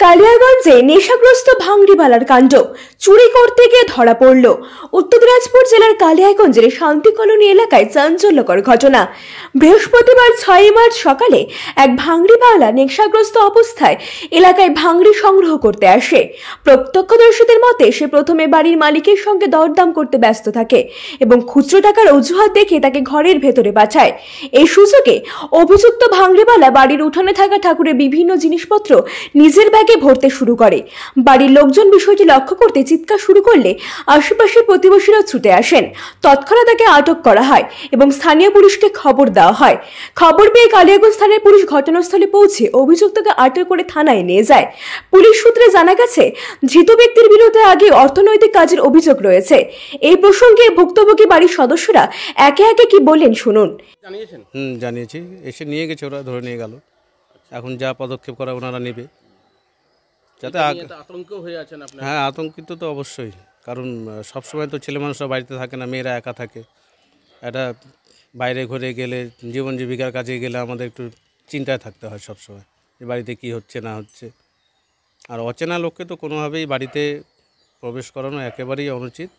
কালিয়াগঞ্জে নেশাগ্রস্ত ভাঙড়িওয়ালার কাণ্ড, চুরি করতে গিয়ে ধরা পড়ল। উত্তর দিনাজপুর জেলার কালিয়াগঞ্জের শান্তি কলোনি এলাকায় চাঞ্চল্যকর ঘটনা। বৃহস্পতিবার 6 মার্চ সকালে এক ভাঙড়িওয়ালা নেশাগ্রস্ত অবস্থায় এলাকায় ভাঙড়ি সংগ্রহ করতে আসে। প্রত্যক্ষদর্শীদের মতে সে প্রথমে বাড়ির মালিকের সঙ্গে দরদাম করতে ব্যস্ত থাকে এবং খুচরো টাকার অজুহাত দেখে তাকে ঘরের ভেতরে পাঠায়। এই সুযোগে অভিযুক্ত ভাঙড়িওয়ালা বাড়ির উঠানে থাকা ঠাকুরের বিভিন্ন জিনিসপত্র নিজের ব্যাগে ভরতে শুরু করে। বাড়ির লোকজন বিষয়টি লক্ষ্য করতে চিৎকার শুরু করলে আশেপাশের প্রতিবেশীরা ছুটে আসেন। তৎক্ষণাৎ তাকে আটক করা হয় এবং স্থানীয় পুলিশকে খবর দেওয়া হয়। খবর পেয়ে কালিয়াগঞ্জ থানার পুলিশ ঘটনাস্থলে পৌঁছে অভিযুক্তকে আটক করে থানায় নিয়ে যায়। পুলিশ সূত্রে জানা গেছে, ধৃত ব্যক্তির বিরুদ্ধে আগে অর্থনৈতিক কাজের অভিযোগ রয়েছে। এই প্রসঙ্গে ভুক্তভোগী বাড়ির সদস্যরা একে একে কি বললেন শুনুন। জানিয়েছি, এসে নিয়ে গেছে, ওরা ধরে নিয়ে গেল। এখন যা পদক্ষেপ করা ওনারা নেবে। যাতে আতঙ্ক হয়ে আছেন আপনারা? হ্যাঁ, আতঙ্কিত তো অবশ্যই, কারণ সবসময় তো ছেলে মানুষরা বাড়িতে থাকে না, মেয়েরা একা থাকে। এটা বাইরে ঘুরে গেলে, জীবন জীবিকার কাজে গেলে আমাদের একটু চিন্তায় থাকতে হয় সবসময় যে বাড়িতে কি হচ্ছে না হচ্ছে। আর অচেনা লোককে তো কোনোভাবেই বাড়িতে প্রবেশ করানো একেবারেই অনুচিত।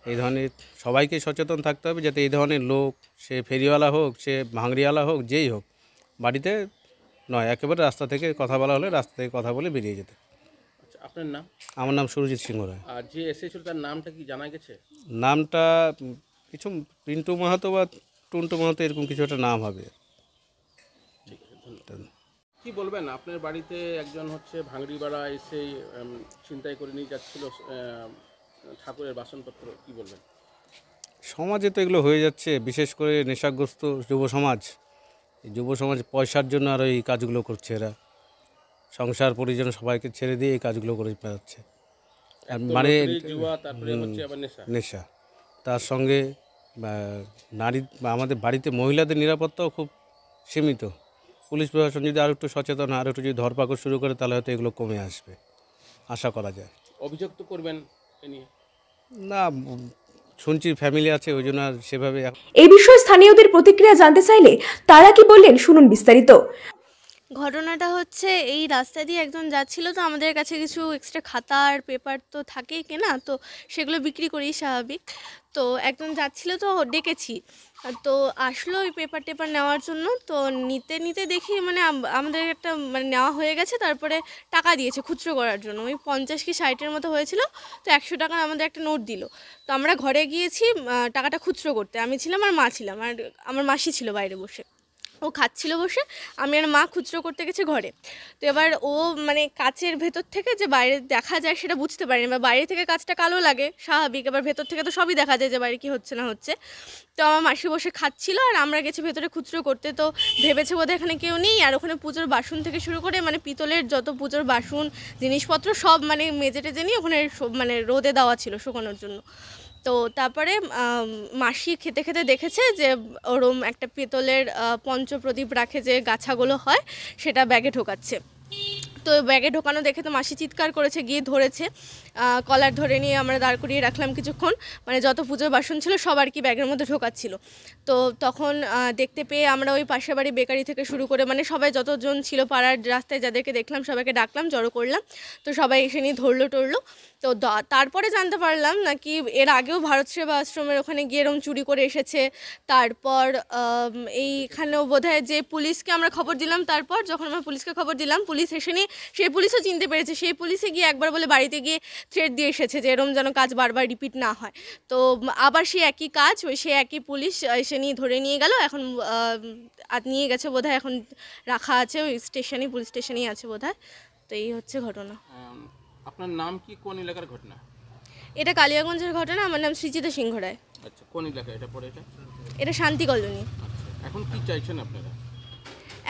এই ধরনের সবাইকে সচেতন থাকতে হবে যাতে এই ধরনের লোক, সে ফেরিওয়ালা হোক, সে ভাঙড়িওয়ালা হোক, যেই হোক, বাড়িতে নয়, একেবারে রাস্তা থেকে কথা বলা হলে রাস্তা থেকে কথা বলে বেরিয়ে যেতে। আচ্ছা, আপনার নাম? আমার নাম সুরজিৎ সিংহ রায়। আর যে এসেছিল তার নামটা কি জানা গেছে? নামটা কিছু পিন্টু মাহাতো বা টুন্টু মাহাতো, এরকম কিছু একটা নাম হবে। ঠিক আছে, ধন্যবাদ। কি বলবেন, আপনার বাড়িতে একজন হচ্ছে ভাঙড়িওয়ালা এসে ছিনতাই করে নিয়ে যাচ্ছিল ঠাকুরের বাসনপত্র, কি বলবেন? সমাজে তো এগুলো হয়ে যাচ্ছে, বিশেষ করে নেশাগ্রস্ত যুব সমাজ। এই যুব সমাজ পয়সার জন্য আর এই কাজগুলো করছে। এরা সংসার পরিজন সবাইকে ছেড়ে দিয়ে এই কাজগুলো করে যাচ্ছে। মানে নেশা, তার সঙ্গে নারী বা আমাদের বাড়িতে মহিলাদের নিরাপত্তাও খুব সীমিত। পুলিশ প্রশাসন যদি আরও একটু সচেতন, আরও একটু যদি ধরপাকড় শুরু করে, তাহলে হয়তো এগুলো কমে আসবে, আশা করা যায়। অভিযোগ তো করবেন এ নিয়ে? না, শুনছি ফ্যামিলি আছে, ওই জন্য আর সেভাবে। এই বিষয়ে স্থানীয়দের প্রতিক্রিয়া জানতে চাইলে তারা কি বললেন শুনুন বিস্তারিত। ঘটনাটা হচ্ছে, এই রাস্তা দিয়ে একজন যাচ্ছিল, তো আমাদের কাছে কিছু এক্সট্রা খাতা আর পেপার তো থাকেই কেনা, তো সেগুলো বিক্রি করি স্বাভাবিক। তো একজন যাচ্ছিল, তো ডেকেছি, তো আসলো ওই পেপার টেপার নেওয়ার জন্য। তো নিতে নিতে দেখি মানে আমাদের একটা মানে নেওয়া হয়ে গেছে, তারপরে টাকা দিয়েছে খুচরো করার জন্য। ওই 50 কি 60-এর মতো হয়েছিল। তো 100 টাকার আমাদের একটা নোট দিল। তো আমরা ঘরে গিয়েছি টাকাটা খুচরো করতে। আমি ছিলাম আর মা ছিলাম, আর আমার মাসি ছিল বাইরে বসে, ও খাচ্ছিল বসে, আমি আর মা খুচরো করতে গেছি ঘরে। তো এবার ও মানে কাচের ভেতর থেকে যে বাইরে দেখা যায় সেটা বুঝতে পারিনি, বা বাইরে থেকে কাচটা কালো লাগে স্বাভাবিক, এবার ভেতর থেকে তো সবই দেখা যায় যে বাইরে কী হচ্ছে না হচ্ছে। তো আমার মাসি বসে খাচ্ছিল আর আমরা গেছি ভেতরে খুচরো করতে। তো ভেবেছে বোধহয় এখানে কেউ নেই, আর ওখানে পুজোর বাসন থেকে শুরু করে মানে পিতলের যত পুজোর বাসন জিনিসপত্র সব মানে মেজে টেজে নিয়ে ওখানে মানে রোদে দেওয়া ছিল শুকানোর জন্য। তো তারপরে মাসি খেতে খেতে দেখেছে যে ওরম একটা পিতলের পঞ্চপ্রদীপ রাখে যে গাছাগুলো হয়, সেটা ব্যাগে ঢোকাচ্ছে। তো ব্যাগে ঢোকানো দেখে তো মাসি চিৎকার করেছে, গিয়ে ধরেছে, কলার ধরে নিয়ে আমরা দাঁড় করিয়ে রাখলাম কিছুক্ষণ। মানে যত পুজোর বাসন ছিল সব আর কি ব্যাগের মধ্যে ঢোকাচ্ছিল। তো তখন দেখতে পেয়ে আমরা ওই পাশের বাড়ি বেকারি থেকে শুরু করে মানে সবাই যতজন ছিল পাড়ার রাস্তায় যাদেরকে দেখলাম সবাইকে ডাকলাম, জড়ো করলাম। তো সবাই এসে নিয়ে ধরলো টরলো। তো তারপরে জানতে পারলাম নাকি এর আগেও ভারত সেবা আশ্রমের ওখানে গিয়ে এরকম চুরি করে এসেছে। তারপর এইখানেও বোধহয় যে পুলিশকে আমরা খবর দিলাম, তারপর যখন আমরা পুলিশকে খবর দিলাম, পুলিশ এসে নিয়ে সেই পুলিশও চিনতে পেরেছে। সেই পুলিশে গিয়ে একবার বলে বাড়িতে গিয়ে থ্রেট দিয়ে এসেছে যে এরকম যেন কাজ বারবার রিপিট না হয়। তো আবার সেই একই কাজ, সেই একই পুলিশ এসে নিয়ে ধরে নিয়ে গেল। এখন নিয়ে গেছে বোধহয়, এখন রাখা আছে ওই স্টেশনে, পুলিশ স্টেশনেই আছে বোধহয়। তো এই হচ্ছে ঘটনা। আপনার নাম কি, কোন এলাকার ঘটনা? এটা কালিয়াগঞ্জের ঘটনা। আমার নাম সৃজিতা সিংহ রায়। আচ্ছা, কোন এলাকা এটা পড়ে? এটা শান্তি কলোনি। আচ্ছা, এখন কি চাইছেন আপনারা?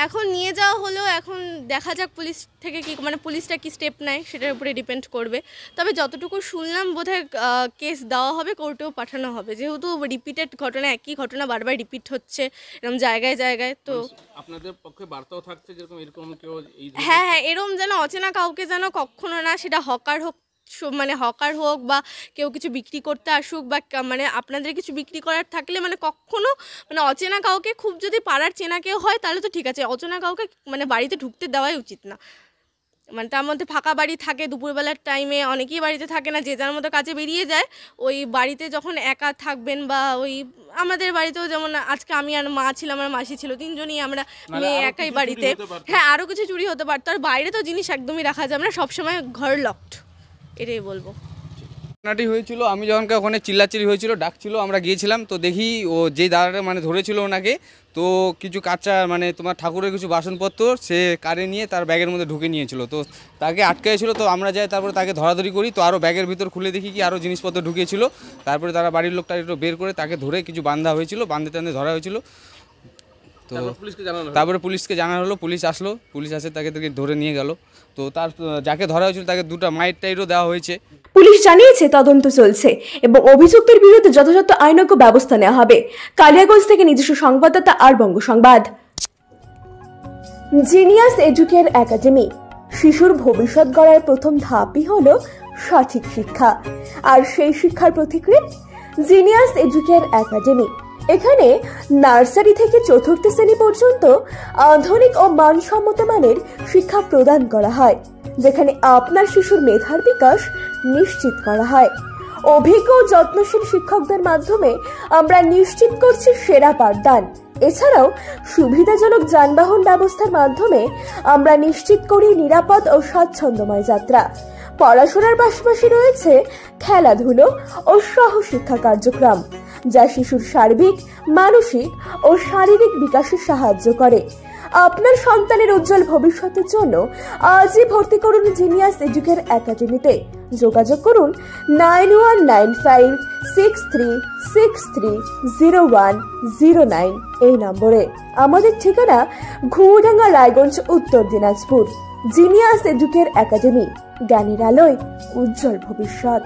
এখন নিয়ে যাওয়া হলো, এখন দেখা যাক পুলিশ থেকে কি মানে পুলিশটা কি স্টেপ নেয় সেটার উপরে ডিপেন্ড করবে। তবে যতটুকু শুনলাম বোধহয় কেস দেওয়া হবে, কোর্টেও পাঠানো হবে, যেহেতু রিপিটেড ঘটনা, একই ঘটনা বারবার রিপিট হচ্ছে এরকম জায়গায় জায়গায়। তো আপনাদের পক্ষে বার্তাও থাকছে যেরকম এরকম কেউ হ্যাঁ, এরকম যেন অচেনা কাউকে যেন কখনো না, সেটা হকার হোক, মানে হকার হোক বা কেউ কিছু বিক্রি করতে আসুক, বা মানে আপনাদের কিছু বিক্রি করার থাকলে মানে কখনো মানে অচেনা কাউকে, খুব যদি পাড়ার চেনা কেউ হয় তাহলে তো ঠিক আছে, অচেনা কাউকে মানে বাড়িতে ঢুকতে দেওয়াই উচিত না। মানে তার মধ্যে ফাঁকা বাড়ি থাকে, দুপুরবেলার টাইমে অনেকেই বাড়িতে থাকে না, যে যার মতো কাজে বেরিয়ে যায়। ওই বাড়িতে যখন একা থাকবেন বা ওই আমাদের বাড়িতেও যেমন আজকে আমি আর মা ছিলাম, আমার মাসি ছিল, তিনজনই আমরা মেয়ে একাই বাড়িতে। হ্যাঁ, আরও কিছু চুরি হতে পারতো। আর বাইরে তো জিনিস একদমই রাখা যাবে না, সবসময় ঘর লকড, এটাই বলবো। ঘটনাটি হয়েছিল, আমি যখনকে ওখানে চিল্লাচিল্লি হয়েছিল, ডাকছিল, আমরা গিয়েছিলাম, তো দেখি ও যে দাদাটা মানে ধরেছিল ওনাকে, তো কিছু কাঁচা মানে তোমার ঠাকুরের কিছু বাসনপত্র সে কারে নিয়ে তার ব্যাগের মধ্যে ঢুকে নিয়েছিল। তো তাকে আটকাইছিল, তো আমরা যাই, তারপরে তাকে ধরাধরি করি, তো আরও ব্যাগের ভিতর খুলে দেখি কি আরও জিনিসপত্র ঢুকিয়েছিল। তারপরে তারা বাড়ির লোকটা একটু বের করে তাকে ধরে কিছু বান্ধা হয়েছিল, বান্ধে টান্ধে ধরা হয়েছিল। তো তারপরে পুলিশকে জানানো হলো, পুলিশ আসলো, পুলিশ আসে তাকে ধরে নিয়ে গেল। তো তার যাকে ধরা হয়েছিল তাকে 2টা মাইট টাইটও দেওয়া হয়েছে। পুলিশ জানিয়েছে তদন্ত চলছে এবং অভিযুক্তের বিরুদ্ধে যথাযথ আইনজ্ঞ ব্যবস্থা নেওয়া হবে। কালিয়াগঞ্জ থেকে নিজস্ব সংবাদদাতা আর বঙ্গ সংবাদ। Genius educare academy. শিশুর ভবিষ্যৎ গড়ার প্রথম ধাপই হলো সঠিক শিক্ষা, আর সেই শিক্ষার প্রতিকৃত জিনিয়াস এডুকেয়ার একাডেমি। এখানে নার্সারি থেকে 4র্থ শ্রেণী পর্যন্ত আধুনিক ও মানসম্মত মানের শিক্ষা প্রদান করা হয়, যেখানে আপনার শিশুর মেধার বিকাশ নিশ্চিত করা হয়। অভিজ্ঞ ও যত্নশীল শিক্ষকদের মাধ্যমে আমরা নিশ্চিত করছি সেরা পাঠদান। এছাড়াও সুবিধাজনক যানবাহন ব্যবস্থার মাধ্যমে আমরা নিশ্চিত করি নিরাপদ ও স্বাচ্ছন্দ্যময় যাত্রা। পড়াশোনার পাশাপাশি রয়েছে খেলাধুলো ও সহশিক্ষা কার্যক্রম, যা শিশুর সার্বিক, মানসিক ও শারীরিক বিকাশে সাহায্য করে। আপনার সন্তানের উজ্জ্বল ভবিষ্যতের জন্য আজই ভর্তি করুন জিনিয়াস এডুকেয়ার একাডেমিতে। যোগাযোগ করুন 919563630109 এই নম্বরে। আমাদের ঠিকানা ঘুমডাঙ্গা, রায়গঞ্জ, উত্তর দিনাজপুর। জিনিয়াস এডুকেয়ার একাডেমি, জ্ঞানের আলোয় উজ্জ্বল ভবিষ্যৎ।